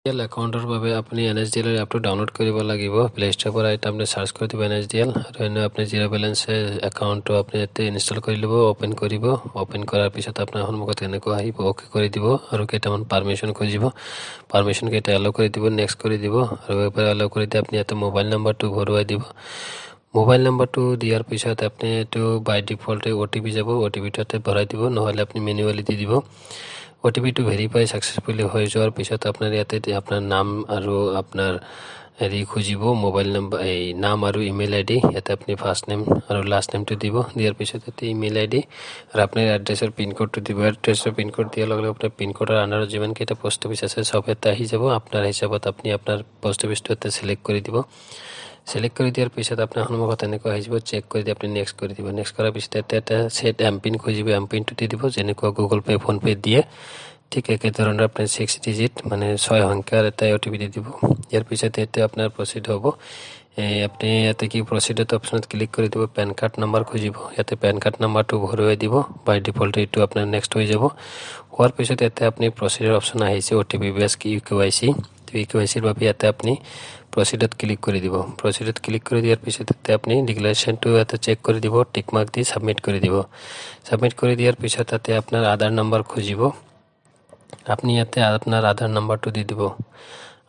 NSDL একাউণ্টৰ বাবে আপুনি NSDL এপটো ডাউনলোড কৰিব লাগিব। প্লে ষ্ট'ৰৰ পৰা এটা আপুনি চাৰ্চ কৰি দিব NSDL আৰু এনে আপুনি জিৰ' বেলেঞ্চ একাউণ্টটো আপুনি ইয়াতে ইনষ্টল কৰি ল'ব, অ'পেন কৰিব। অ'পেন কৰাৰ পিছত আপোনাৰ সন্মুখত এনেকুৱা আহিব, অ'কে কৰি দিব আৰু কেইটামান পাৰ্মিশ্যন খুজিব। পাৰ্মিশ্যন কেইটা এলাউ কৰি দিব, নেক্সট কৰি দিব আৰু এবাৰ এলাউ কৰি দিয়ে আপুনি ইয়াতে মোবাইল নাম্বাৰটো ভৰুৱাই দিব। মোবাইল নাম্বাৰটো দিয়াৰ পিছত আপুনি এইটো বাই ডিফল্টে OTP যাব, OTPটো ইয়াতে ভৰাই দিব, নহ'লে আপুনি মেনুৱেলি দি দিব। OTPটো ভেৰিফাই ছাকচেছফুলি হৈ যোৱাৰ পিছত আপোনাৰ ইয়াতে আপোনাৰ নাম আৰু আপোনাৰ খুজিব, মোবাইল নম্বৰ নাম আৰু ইমেইল ID। ইয়াতে আপুনি ফাৰ্ষ্ট নেম আৰু লাষ্ট নেমটো দিব। দিয়াৰ পিছত ইয়াতে ইমেইল ID আৰু আপোনাৰ এড্ৰেছৰ পিনক'ডটো দিব। এড্ৰেছৰ পিনক'ড দিয়াৰ লগে লগে আপোনাৰ পিনক'ডৰ আণ্ডাৰত যিমানকেইটা পোষ্ট অফিচ আছে চব ইয়াতে আহি যাব। আপোনাৰ হিচাপত আপুনি আপোনাৰ পোষ্ট অফিচটো ইয়াতে চিলেক্ট কৰি দিব। চিলেক্ট কৰি দিয়াৰ পিছত আপোনাৰ সন্মুখত এনেকুৱা আহি যাব, চেক কৰি দিয়ে আপুনি নেক্সট কৰি দিব। নেক্সট কৰাৰ পিছত এটা ছেট এমপিন খুজিব, এমপিনটো দি দিব, যেনেকুৱা গুগল পে' ফোনপে' দিয়ে ঠিক একেধৰণৰ আপোনাৰ 6 ডিজিট মানে 6 সংখ্যাৰ এটা OTP দি দিব। ইয়াৰ পিছত এতিয়া আপোনাৰ প্ৰচিড হ'ব। আপুনি ইয়াতে কি প্ৰচিডত অপশ্যনত ক্লিক কৰি দিব, পেন কাৰ্ড নম্বৰ খুজিব, ইয়াতে পেন কাৰ্ড নম্বৰটো ভৰুৱাই দিব। বাই ডিফল্ট এইটো আপোনাৰ নেক্সট হৈ যাব। হোৱাৰ পিছত ইয়াতে আপুনি প্ৰচিডৰ অপশ্যন আহিছে, OTP বেছ UKYC। UKYCৰ বাবে ইয়াতে আপুনি প্ৰচিডত ক্লিক কৰি দিব। প্ৰচিডত ক্লিক কৰি দিয়াৰ পিছত ইয়াতে আপুনি ডিক্লাৰেশ্যনটো ইয়াতে চেক কৰি দিব, টিক মাৰ্ক দি ছাবমিট কৰি দিব। ছাবমিট কৰি দিয়াৰ পিছত তাতে আপোনাৰ আধাৰ নম্বৰ খুজিব। আপনি ইয়াতে আপনার আধার নাম্বারটো দি দিব।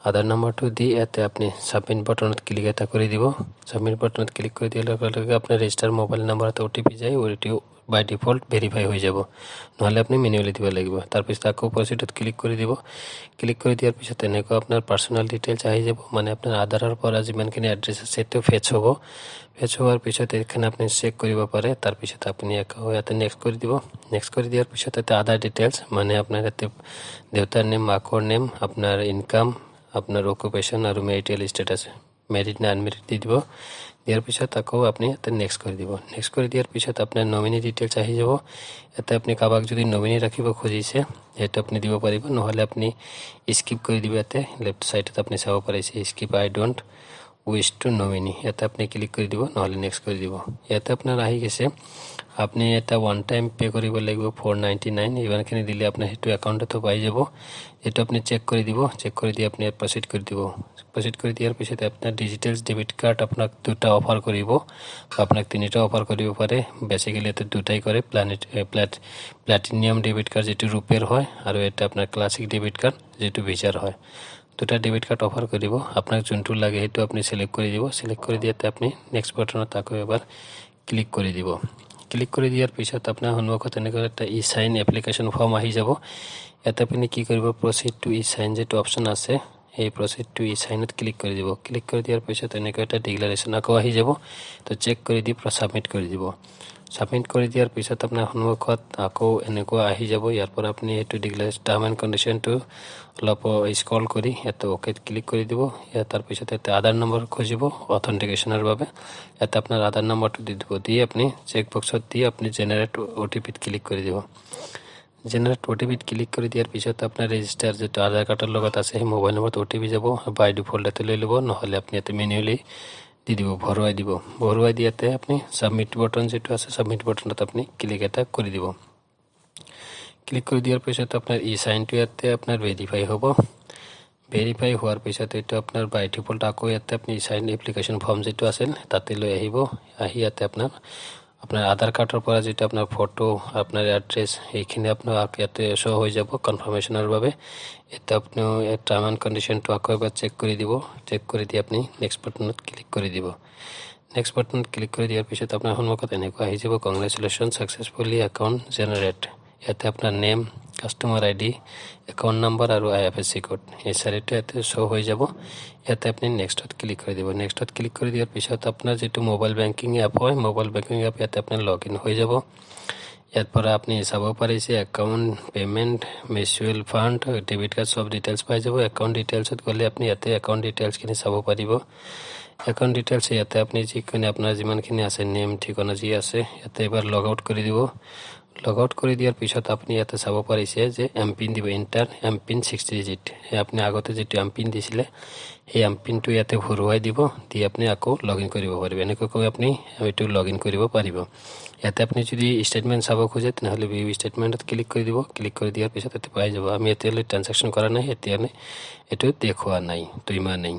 আধার নাম্বারটো দি ইয়াতে আপনি সাবমিট বাটনত ক্লিক এটা করে দিব। সাবমিট বাটনত ক্লিক করে দিয়ার লগে লগে আপনার রেজিস্টার মোবাইল নাম্বারতে OTP যায়, ওটিও বাই ডিফল্ট ভেরিফাই হয়ে যাব, নহলে আপনি ম্যানুয়ালি দিব লাগিব। তাৰপিছত আকৌ প্ৰচিডত ক্লিক কৰি দিব। ক্লিক কৰি দিয়াৰ পিছত এনেকুৱা আপোনাৰ পাৰ্চনেল ডিটেইলছ আহি যাব, মানে আপোনাৰ আধাৰৰ পৰা যিমানখিনি এড্ৰেছ আছে সেইটো ফেচ হ'ব। ফেচ হোৱাৰ পিছত এইখানে আপুনি চেক কৰিব পাৰে। তাৰপিছত আপুনি আকৌ ইয়াতে নেক্সট কৰি দিব। নেক্সট কৰি দিয়াৰ পিছত ইয়াতে আধাৰ ডিটেইলছ, মানে আপোনাৰ ইয়াতে দেউতাৰ নেম, মাকৰ নেম, আপোনাৰ ইনকাম, আপোনাৰ অকুপেশ্যন আৰু মেৰিটেল ষ্টেটাছ, মেৰিড না আনমেৰিড দি দিব। দিয়াৰ পিছত আকৌ আপুনি ইয়াতে নেক্সট কৰি দিব। নেক্সট কৰি দিয়াৰ পিছত আপোনাৰ নমিনি ডিটেইলছ আহি যাব। ইয়াতে আপুনি কাৰোবাক যদি নমিনি ৰাখিব খুজিছে সেইটো আপুনি দিব পাৰিব, নহ'লে আপুনি স্কিপ কৰি দিব। ইয়াতে লেফ্ট ছাইডত আপুনি চাব পাৰিছে skip I don't wish to nominee, ইয়াতে আপুনি ক্লিক কৰি দিব, নহ'লে নেক্সট কৰি দিব। ইয়াতে আপোনাৰ আহি গৈছে, আপনি এটা ওৱান টাইম পে' কৰিব লাগিব 499। ইমানখিনি দিলে আপোনাৰ সেইটো একাউণ্টতো পাই যাব। এইটো আপুনি চেক কৰি দিব। চেক কৰি দি আপুনি প্ৰচিড কৰি দিব। প্ৰচিড কৰি দিয়াৰ পিছত আপোনাৰ ডিজিটেল ডেবিট কাৰ্ড আপোনাক 2টা অফাৰ কৰিব, আপোনাক 3টা অফাৰ কৰিব পাৰে। বেচিকেলি এটা 2টাই কৰে, প্লাটিনিয়াম ডেবিট কাৰ্ড যিটো ৰুপেৰ হয়, আৰু এটা আপোনাৰ ক্লাছিক ডেবিট কাৰ্ড যিটো ভিছাৰ হয়। 2টা ডেবিট কাৰ্ড অফাৰ কৰিব। আপোনাক যোনটো লাগে সেইটো আপুনি চিলেক্ট কৰি দিব। চিলেক্ট কৰি দিয়াতে আপুনি নেক্সট বাটনত আকৌ এবাৰ ক্লিক কৰি দিব। ক্লিক কৰি দিয়াৰ পিছত আপোনাৰ সন্মুখত এনেকুৱা এটা ই-চাইন এপ্লিকেশ্যন ফৰ্ম আহি যাব। ইয়াতে আপুনি কি কৰিব, প্ৰচিড টু ই-চাইন যিটো অপশ্যন আছে, এই প্ৰচিড টু ই-চাইনত ক্লিক কৰি দিব। ক্লিক কৰি দিয়াৰ পিছত এনেকুৱা এটা ডিক্লাৰেশ্যন আকৌ আহি যাব, তো চেক কৰি দি ছাবমিট কৰি দিব। ছাবমিট কৰি দিয়াৰ পিছত আপোনাৰ সন্মুখত আকৌ এনেকুৱা আহি যাব। ইয়াৰ পৰা আপুনি এইটো ডিক্লাৰেশ্যন টাৰ্ম এণ্ড কণ্ডিশ্যনটো অলপ স্ক্ৰল কৰি ইয়াতে অ'কেত ক্লিক কৰি দিব। তাৰপিছত ইয়াতে আধাৰ নম্বৰ খুজিব অথেণ্টিকেশ্যনৰ বাবে। ইয়াতে আপোনাৰ আধাৰ নম্বৰটো দি দিব। দি আপুনি চেক বক্সত দি আপুনি জেনেৰেট OTPত ক্লিক কৰি দিব। জেনেৰেট OTPত ক্লিক কৰি দিয়াৰ পিছত আপোনাৰ ৰেজিষ্টাৰ যিটো আধাৰ কাৰ্ডৰ লগত আছে সেই মোবাইল নম্বৰত OTP যাব। বাই ডিফল্ট ইয়াতে লৈ ল'ব, নহ'লে আপুনি ইয়াতে মেনুৱেলি দি দিব, ভৰুৱাই দিব। ভৰুৱাই দিয়াতে আপুনি ছাবমিট বাটন যিটো আছে, ছাবমিট বাটনত আপুনি ক্লিক এটা কৰি দিব। ক্লিক কৰি দিয়াৰ পিছত আপোনাৰ ই-চাইনটো ইয়াতে আপোনাৰ ভেৰিফাই হ'ব। ভেৰিফাই হোৱাৰ পিছত এইটো আপোনাৰ বাই ডিফল্ট আকৌ ইয়াতে আপুনি ই-চাইন এপ্লিকেশ্যন ফৰ্ম যিটো আছিল তাতে লৈ আহিব। আহি ইয়াতে আপোনাৰ আধাৰ কাৰ্ডৰ পৰা যিটো আপোনাৰ ফটো, আপোনাৰ এড্ৰেছ, সেইখিনি আপোনাৰ ইয়াতে শ্ব' হৈ যাব কনফাৰ্মেশ্যনৰ বাবে। এতিয়া আপুনি টাৰ্ম এণ্ড কণ্ডিশ্যনটো আকৌ এবাৰ চেক কৰি দিব। চেক কৰি দি আপুনি নেক্সট বাটনত ক্লিক কৰি দিব। নেক্সট বাটনত ক্লিক কৰি দিয়াৰ পিছত আপোনাৰ সন্মুখত এনেকুৱা আহি যাব, কংগ্ৰেচুলেশ্যন ছাকচেছফুলি একাউণ্ট জেনেৰেট। ইয়াতে আপোনাৰ name, customer ID, account number আৰু IFSC কোড, এই চাৰিটা ইয়াতে শ্ব' হৈ যাব। ইয়াতে আপুনি নেক্সটত ক্লিক কৰি দিব। নেক্সটত ক্লিক কৰি দিয়াৰ পিছত আপোনাৰ যিটো মোবাইল বেংকিং এপ হয়, মোবাইল বেংকিং এপ ইয়াতে আপোনাৰ লগ ইন হৈ যাব। ইয়াৰ পৰা আপুনি চাব পাৰিছে account, payment, mutual fund, debit card চব ডিটেইলছ পাই যাব। একাউণ্ট ডিটেইলছত গ'লে আপুনি ইয়াতে একাউণ্ট ডিটেইলছখিনি চাব পাৰিব। একাউণ্ট ডিটেইলছ ইয়াতে আপুনি যিখিনি আপোনাৰ যিমানখিনি আছে নেম, ঠিকনা যি আছে, ইয়াতে এবাৰ লগ আউট কৰি দিব। লগ আউট কৰি দিয়াৰ পিছত আপুনি ইয়াতে চাব পাৰিছে যে এমপিন দিব, এণ্টাৰ এমপিন 6 ডিজিট। আপুনি আগতে যিটো এমপিন দিছিলে সেই এমপিনটো ইয়াতে ভৰুৱাই দিব, দি আপুনি আকৌ লগ ইন কৰিব পাৰিব। এনেকুৱাকৈ আপুনি এইটো লগ ইন কৰিব পাৰিব। ইয়াতে আপুনি যদি ষ্টেটমেণ্ট চাব খোজে তেনেহ'লে ভিউ ষ্টেটমেণ্টত ক্লিক কৰি দিব। ক্লিক কৰি দিয়াৰ পিছত ইয়াতে পাই যাব। আমি এতিয়ালৈ ট্ৰানজেকশ্যন কৰা নাই, এতিয়ালৈ এইটো দেখুওৱা নাই, তো ইমানেই।